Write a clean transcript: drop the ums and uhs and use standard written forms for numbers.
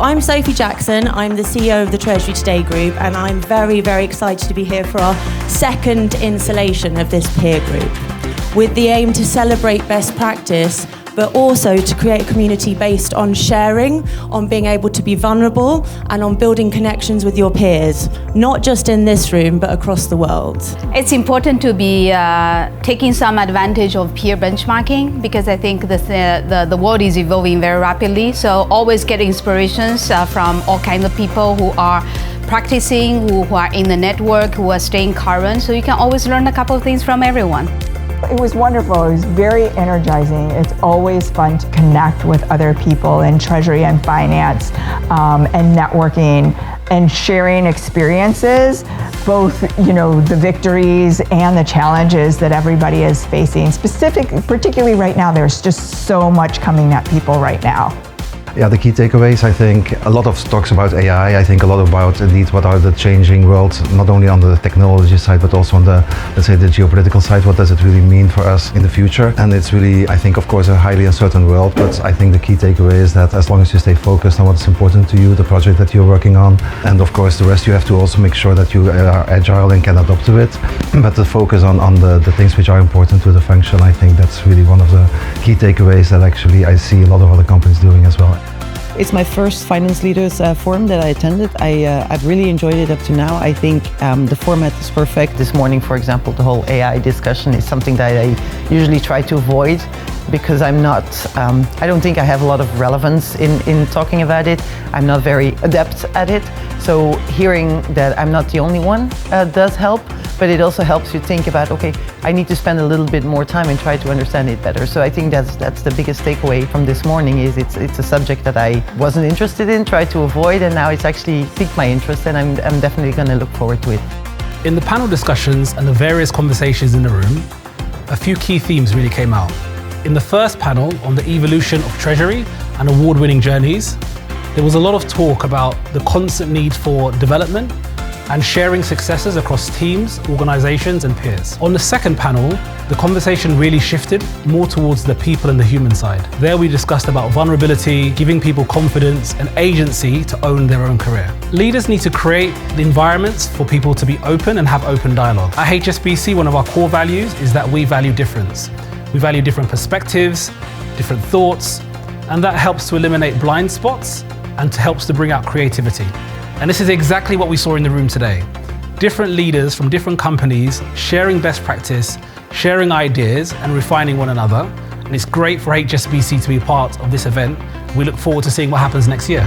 I'm Sophie Jackson, I'm the CEO of the Treasury Today Group, and I'm very, very excited to be here for our second installation of this peer group, with the aim to celebrate best practice, but also to create a community based on sharing, on being able to be vulnerable, and on building connections with your peers, not just in this room, but across the world. It's important to be taking some advantage of peer benchmarking, because I think the world is evolving very rapidly. So always get inspirations from all kinds of people who are practicing, who are in the network, who are staying current. So you can always learn a couple of things from everyone. It was wonderful. It was very energizing. It's always fun to connect with other people in treasury and finance and networking and sharing experiences, both the victories and the challenges that everybody is facing. Particularly right now, there's just so much coming at people right now. Yeah, the key takeaways, I think a lot of talks about AI. I think a lot about indeed what are the changing worlds, not only on the technology side, but also on the, let's say, the geopolitical side. What does it really mean for us in the future? And it's really, I think, of course, a highly uncertain world, but I think the key takeaway is that as long as you stay focused on what's important to you, the project that you're working on, and of course the rest, you have to also make sure that you are agile and can adapt to it. But the focus on the things which are important to the function, I think that's really one of the key takeaways that actually I see a lot of other companies doing as well. It's my first Finance Leaders Forum that I attended. I've really enjoyed it up to now. I think the format is perfect. This morning, for example, the whole AI discussion is something that I usually try to avoid, because I don't think I have a lot of relevance in talking about it. I'm not very adept at it. So hearing that I'm not the only one does help, but it also helps you think about, okay, I need to spend a little bit more time and try to understand it better. So I think that's the biggest takeaway from this morning, is it's a subject that I wasn't interested in, tried to avoid, and now it's actually piqued my interest, and I'm definitely going to look forward to it. In the panel discussions and the various conversations in the room, a few key themes really came out. In the first panel on the evolution of Treasury and award-winning journeys, there was a lot of talk about the constant need for development and sharing successes across teams, organizations, and peers. On the second panel, the conversation really shifted more towards the people and the human side. There we discussed about vulnerability, giving people confidence and agency to own their own career. Leaders need to create the environments for people to be open and have open dialogue. At HSBC, one of our core values is that we value difference. We value different perspectives, different thoughts, and that helps to eliminate blind spots and helps to bring out creativity. And this is exactly what we saw in the room today. Different leaders from different companies sharing best practice, sharing ideas and refining one another. And it's great for HSBC to be part of this event. We look forward to seeing what happens next year.